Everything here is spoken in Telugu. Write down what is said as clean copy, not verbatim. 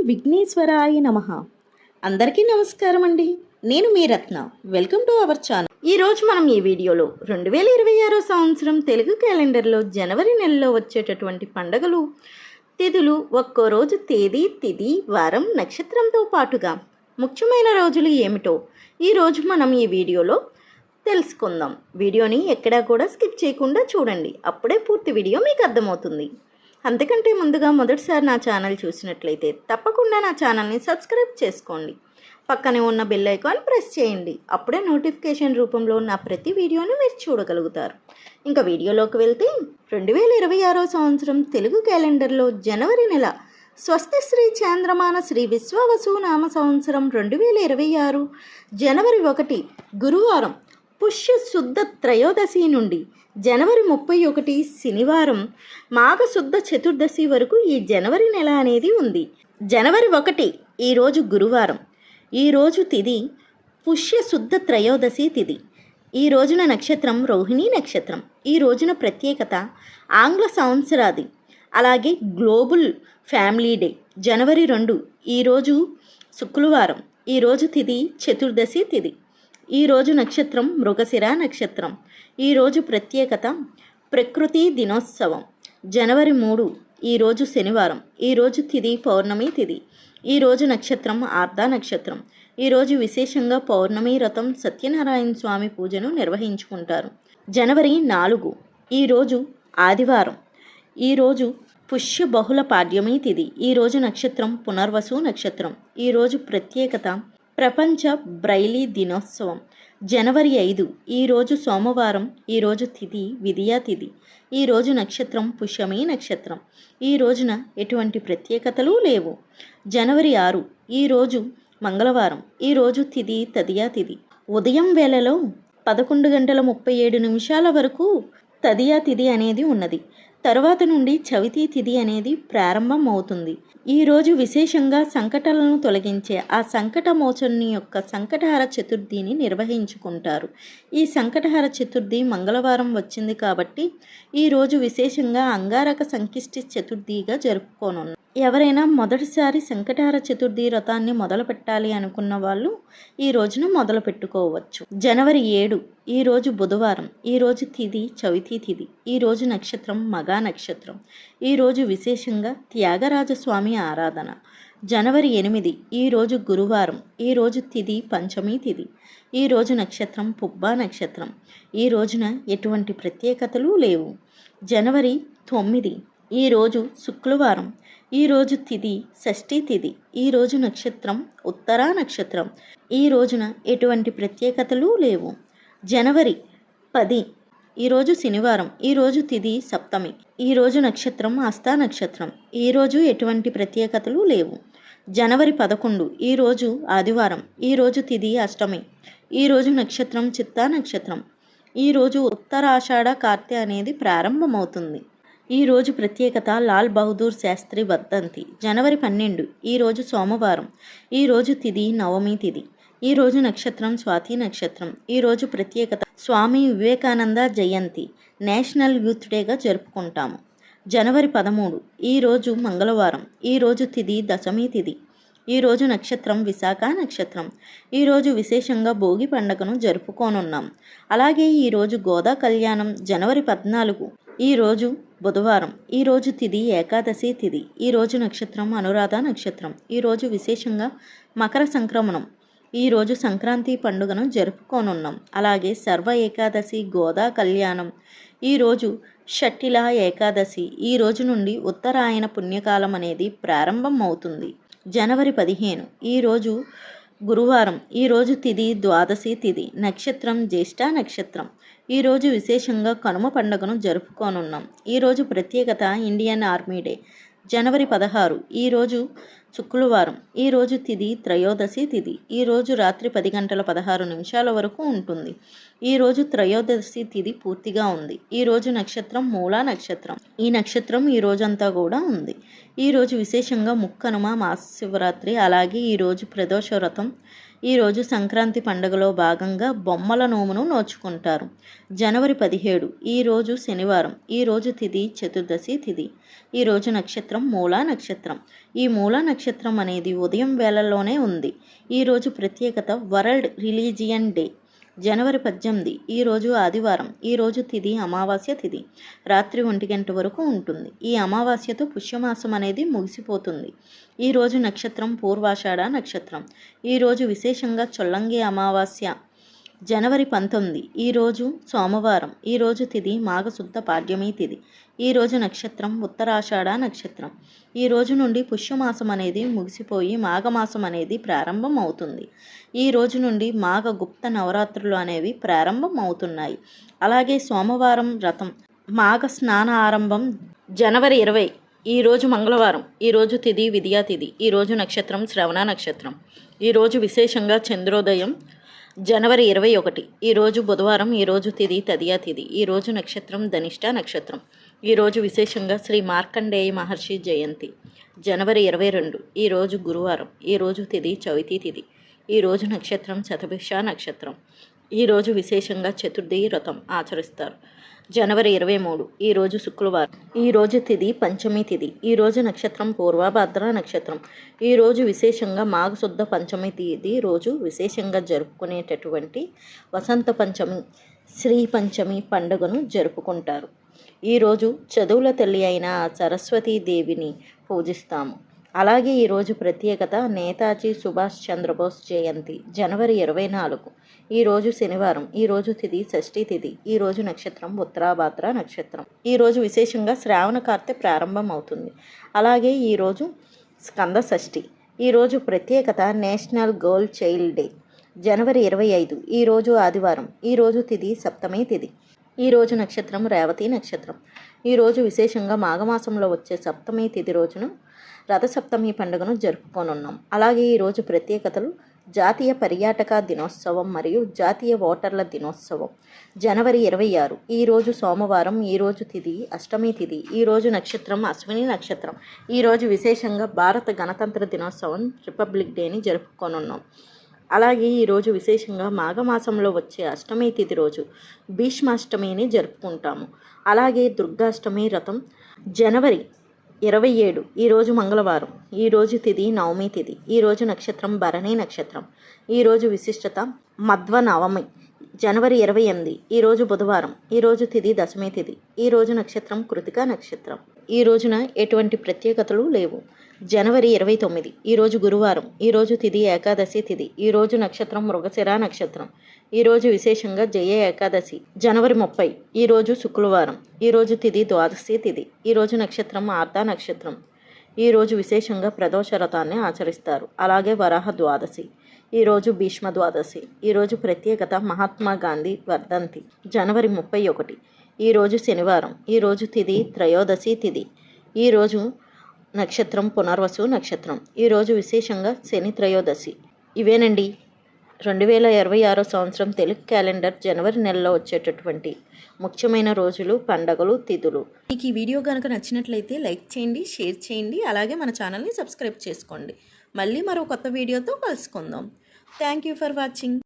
విఘ్నేశ్వరాయ నమః. అందరికీ నమస్కారం అండి. నేను మీ Ratna. Welcome to our channel. ఈరోజు మనం ఈ వీడియోలో 2026 సంవత్సరం తెలుగు క్యాలెండర్లో జనవరి నెలలో వచ్చేటటువంటి పండుగలు, తిథులు, ఒక్కో రోజు తేదీ, తిథి, వారం, నక్షత్రంతో పాటుగా ముఖ్యమైన రోజులు ఏమిటో ఈరోజు మనం ఈ వీడియోలో తెలుసుకుందాం. వీడియోని ఎక్కడా కూడా స్కిప్ చేయకుండా చూడండి. అప్పుడే పూర్తి వీడియో మీకు అర్థమవుతుంది. అంతకంటే ముందుగా మొదటిసారి నా ఛానల్ చూసినట్లయితే తప్పకుండా నా ఛానల్ని సబ్స్క్రైబ్ చేసుకోండి. పక్కనే ఉన్న బెల్ ఐకాన్ ప్రెస్ చేయండి. అప్పుడే నోటిఫికేషన్ రూపంలో నా ప్రతి వీడియోని మీరు చూడగలుగుతారు. ఇంకా వీడియోలోకి వెళ్తే 2026 సంవత్సరం తెలుగు క్యాలెండర్లో జనవరి నెల స్వస్తి శ్రీ చాంద్రమాన శ్రీ విశ్వవసు నామ సంవత్సరం 2026 జనవరి 1 గురువారం పుష్య శుద్ధ త్రయోదశి నుండి జనవరి 31 శనివారం మాఘ శుద్ధ చతుర్దశి వరకు ఈ జనవరి నెల అనేది ఉంది. జనవరి 1 ఈరోజు గురువారం. ఈరోజు తిథి పుష్య శుద్ధ త్రయోదశి తిథి. ఈ రోజున నక్షత్రం రోహిణీ నక్షత్రం. ఈ రోజున ప్రత్యేకత ఆంగ్ల సంవత్సరాది, అలాగే గ్లోబల్ ఫ్యామిలీ డే. జనవరి 2 ఈరోజు శుక్రవారం. ఈరోజు తిథి చతుర్దశి తిథి. ఈరోజు నక్షత్రం మృగశిర నక్షత్రం. ఈరోజు ప్రత్యేకత ప్రకృతి దినోత్సవం. జనవరి 3 ఈరోజు శనివారం. ఈరోజు తిథి పౌర్ణమి తిథి. ఈరోజు నక్షత్రం ఆర్ధ నక్షత్రం. ఈరోజు విశేషంగా పౌర్ణమి వ్రతం, సత్యనారాయణ స్వామి పూజను నిర్వహించుకుంటారు. జనవరి 4 ఈరోజు ఆదివారం. ఈరోజు పుష్య బహుళ పాడ్యమి తిథి. ఈరోజు నక్షత్రం పునర్వసు నక్షత్రం. ఈరోజు ప్రత్యేకత ప్రపంచ బ్రైలీ దినోత్సవం. జనవరి 5 ఈరోజు సోమవారం. ఈరోజు తిథి విదియా తిథి. ఈరోజు నక్షత్రం పుష్యమి నక్షత్రం. ఈ రోజున ఎటువంటి ప్రత్యేకతలు లేవు. జనవరి 6 ఈరోజు మంగళవారం. ఈరోజు తిథి తదియా తిథి. ఉదయం వేళలో 11:37 వరకు తదియా తిథి అనేది ఉన్నది. తరువాత నుండి చవితి తిథి అనేది ప్రారంభం అవుతుంది. ఈరోజు విశేషంగా సంకటాలను తొలగించే ఆ సంకటమోచనుని యొక్క సంకటహర చతుర్థిని నిర్వహించుకుంటారు. ఈ సంకటహర చతుర్థి మంగళవారం వచ్చింది కాబట్టి ఈరోజు విశేషంగా అంగారక సంకిష్టి చతుర్థిగా జరుపుకోనున్నారు. ఎవరైనా మొదటిసారి సంకటహర చతుర్థి వ్రతాన్ని మొదలు పెట్టాలి అనుకున్న వాళ్ళు ఈ రోజున మొదలు పెట్టుకోవచ్చు. జనవరి 7 ఈరోజు బుధవారం. ఈరోజు తిథి చవితి తిథి. ఈరోజు నక్షత్రం మగా నక్షత్రం. ఈరోజు విశేషంగా త్యాగరాజస్వామి ఆరాధన. జనవరి 8 ఈరోజు గురువారం. ఈరోజు తిథి పంచమి తిథి. ఈరోజు నక్షత్రం పుబ్బా నక్షత్రం. ఈ రోజున ఎటువంటి ప్రత్యేకతలు లేవు. జనవరి 9 ఈరోజు శుక్రవారం. ఈరోజు తిథి షష్ఠి తిథి. ఈరోజు నక్షత్రం ఉత్తరా నక్షత్రం. ఈ రోజున ఎటువంటి ప్రత్యేకతలు లేవు. జనవరి 10 ఈరోజు శనివారం. ఈరోజు తిథి సప్తమి. ఈరోజు నక్షత్రం హస్త నక్షత్రం. ఈరోజు ఎటువంటి ప్రత్యేకతలు లేవు. జనవరి 11 ఈరోజు ఆదివారం. ఈరోజు తిథి అష్టమి. ఈరోజు నక్షత్రం చిత్తా నక్షత్రం. ఈరోజు ఉత్తరాషాఢ కార్తె అనేది ప్రారంభమవుతుంది. ఈరోజు ప్రత్యేకత లాల్ బహదూర్ శాస్త్రి వర్ధంతి. జనవరి 12 ఈరోజు సోమవారం. ఈరోజు తిథి నవమి తిథి. ఈరోజు నక్షత్రం స్వాతి నక్షత్రం. ఈరోజు ప్రత్యేకత స్వామి వివేకానంద జయంతి, నేషనల్ యూత్ డేగా జరుపుకుంటాము. జనవరి 13 ఈరోజు మంగళవారం. ఈరోజు తిథి దశమి తిథి. ఈరోజు నక్షత్రం విశాఖ నక్షత్రం. ఈరోజు విశేషంగా భోగి పండుగను జరుపుకోనున్నాం. అలాగే ఈరోజు గోదా కళ్యాణం. జనవరి 14 ఈరోజు బుధవారం. ఈరోజు తిథి ఏకాదశి తిథి. ఈరోజు నక్షత్రం అనురాధ నక్షత్రం. ఈరోజు విశేషంగా మకర సంక్రమణం. ఈరోజు సంక్రాంతి పండుగను జరుపుకోనున్నాం. అలాగే సర్వ ఏకాదశి, గోదా కళ్యాణం. ఈరోజు షట్టిల ఏకాదశి. ఈ రోజు నుండి ఉత్తరాయణ పుణ్యకాలం అనేది ప్రారంభం అవుతుంది. జనవరి 15 ఈరోజు గురువారం. ఈరోజు తిథి ద్వాదశి తిథి. నక్షత్రం జ్యేష్ఠ నక్షత్రం. ఈరోజు విశేషంగా కనుమ పండుగను జరుపుకోనున్నాం. ఈరోజు ప్రత్యేకత ఇండియన్ ఆర్మీ డే. జనవరి 16 ఈరోజు శుక్రవారం. ఈరోజు తిథి త్రయోదశి తిథి. ఈరోజు రాత్రి 10:16 వరకు ఉంటుంది. ఈరోజు త్రయోదశి తిథి పూర్తిగా ఉంది. ఈరోజు నక్షత్రం మూలా నక్షత్రం. ఈ నక్షత్రం ఈ రోజంతా కూడా ఉంది. ఈరోజు విశేషంగా ముక్కనుమ, మహాశివరాత్రి, అలాగే ఈరోజు ప్రదోష వ్రతం. ఈరోజు సంక్రాంతి పండుగలో భాగంగా బొమ్మల నోమును నోచుకుంటారు. జనవరి 17 ఈరోజు శనివారం. ఈరోజు తిథి చతుర్దశి తిథి. ఈరోజు నక్షత్రం మూలా నక్షత్రం. ఈ మూలా నక్షత్రం అనేది ఉదయం వేళల్లోనే ఉంది. ఈరోజు ప్రత్యేకత వరల్డ్ రిలీజియన్ డే. జనవరి 18 ఈరోజు ఆదివారం. ఈరోజు తిథి అమావాస్య తిథి. రాత్రి 1 గంట వరకు ఉంటుంది. ఈ అమావాస్యతో పుష్యమాసం అనేది ముగిసిపోతుంది. ఈరోజు నక్షత్రం పూర్వాషాఢ నక్షత్రం. ఈరోజు విశేషంగా చొల్లంగి అమావాస్య. జనవరి 19 ఈరోజు సోమవారం. ఈరోజు తిథి మాఘశుద్ధ పాడ్యమి తిథి. ఈరోజు నక్షత్రం ఉత్తరాషాఢ నక్షత్రం. ఈ రోజు నుండి పుష్యమాసం అనేది ముగిసిపోయి మాఘమాసం అనేది ప్రారంభం అవుతుంది. ఈ రోజు నుండి మాఘ గుప్త నవరాత్రులు అనేవి ప్రారంభం అవుతున్నాయి. అలాగే సోమవారం వ్రతం మాఘ స్నాన ఆరంభం జనవరి 20 ఈరోజు మంగళవారం. ఈరోజు తిథి విద్యా తిథి. ఈరోజు నక్షత్రం శ్రవణ నక్షత్రం. ఈరోజు విశేషంగా చంద్రోదయం జనవరి 21 ఈరోజు బుధవారం. ఈరోజు తిథి తదియా తిథి. ఈరోజు నక్షత్రం ధనిష్ట నక్షత్రం. ఈరోజు విశేషంగా శ్రీ మార్కండేయ మహర్షి జయంతి జనవరి 22 ఈరోజు గురువారం. ఈరోజు తిథి చవితి తిథి. ఈరోజు నక్షత్రం శతభిష నక్షత్రం. ఈరోజు విశేషంగా చతుర్థి వ్రతం ఆచరిస్తారు. జనవరి 23 ఈరోజు శుక్రవారం. ఈరోజు తిథి పంచమి తిథి. ఈరోజు నక్షత్రం పూర్వభద్ర నక్షత్రం. ఈరోజు విశేషంగా మాఘశుద్ధ పంచమి తిథి రోజు విశేషంగా జరుపుకునేటటువంటి వసంత పంచమి శ్రీ పంచమి పండుగను జరుపుకుంటారు. ఈరోజు చదువుల తల్లి అయిన సరస్వతీదేవిని పూజిస్తాము. అలాగే ఈరోజు ప్రత్యేకత నేతాజీ సుభాష్ చంద్రబోస్ జయంతి జనవరి 24 ఈరోజు శనివారం. ఈరోజు తిథి షష్ఠి తిథి. ఈరోజు నక్షత్రం ఉత్తరాభాద్ర నక్షత్రం. ఈరోజు విశేషంగా శ్రావణ కార్తె ప్రారంభం అవుతుంది. అలాగే ఈరోజు స్కంద షష్ఠి. ఈరోజు ప్రత్యేకత నేషనల్ గర్ల్ చైల్డ్ డే జనవరి 25 ఈరోజు ఆదివారం. ఈరోజు తిథి సప్తమి తిథి. ఈరోజు నక్షత్రం రేవతి నక్షత్రం. ఈరోజు విశేషంగా మాఘమాసంలో వచ్చే సప్తమి తిథి రోజున రథసప్తమి పండుగను జరుపుకోనున్నాం. అలాగే ఈరోజు ప్రత్యేకతలు జాతీయ పర్యాటక దినోత్సవం మరియు జాతీయ ఓటర్ల దినోత్సవం జనవరి 26 ఈరోజు సోమవారం. ఈరోజు తిథి అష్టమి తిథి. ఈరోజు నక్షత్రం అశ్విని నక్షత్రం. ఈరోజు విశేషంగా భారత గణతంత్ర దినోత్సవం రిపబ్లిక్ డేని జరుపుకోనున్నాం. అలాగే ఈరోజు విశేషంగా మాఘమాసంలో వచ్చే అష్టమి తిథి రోజు భీష్మాష్టమిని జరుపుకుంటాము. అలాగే దుర్గాష్టమి వ్రతం జనవరి 27 ఈరోజు మంగళవారం. ఈరోజు తిథి నవమి తిథి. ఈరోజు నక్షత్రం భరణి నక్షత్రం. ఈరోజు విశిష్టత మధ్వ నవమి జనవరి 28 ఈరోజు బుధవారం. ఈరోజు తిథి దశమి తిథి. ఈరోజు నక్షత్రం కృతిక నక్షత్రం. ఈ రోజున ఎటువంటి ప్రత్యేకతలు లేవు. జనవరి 29 ఈరోజు గురువారం. ఈరోజు తిథి ఏకాదశి తిథి. ఈరోజు నక్షత్రం మృగశిర నక్షత్రం. ఈరోజు విశేషంగా జయ ఏకాదశి జనవరి 30 ఈరోజు శుక్రవారం. ఈరోజు తిథి ద్వాదశి తిథి. ఈరోజు నక్షత్రం ఆర్ధ నక్షత్రం. ఈరోజు విశేషంగా ప్రదోష వ్రతాన్ని ఆచరిస్తారు. అలాగే వరాహ ద్వాదశి. ఈరోజు భీష్మ ద్వాదశి. ఈరోజు ప్రత్యేకత మహాత్మా గాంధీ వర్ధంతి జనవరి 31 ఈరోజు శనివారం. ఈరోజు తిథి త్రయోదశి తిథి. ఈరోజు నక్షత్రం పునర్వసు నక్షత్రం. ఈరోజు విశేషంగా శని త్రయోదశి. ఇవేనండి 2026 సంవత్సరం తెలుగు క్యాలెండర్ జనవరి నెలలో వచ్చేటటువంటి ముఖ్యమైన రోజులు, పండగలు, తిథులు. మీకు ఈ వీడియో కనుక నచ్చినట్లయితే లైక్ చేయండి, షేర్ చేయండి. అలాగే మన ఛానల్ని సబ్స్క్రైబ్ చేసుకోండి. మళ్ళీ మరో కొత్త వీడియోతో కలుసుకుందాం. Thank you for watching.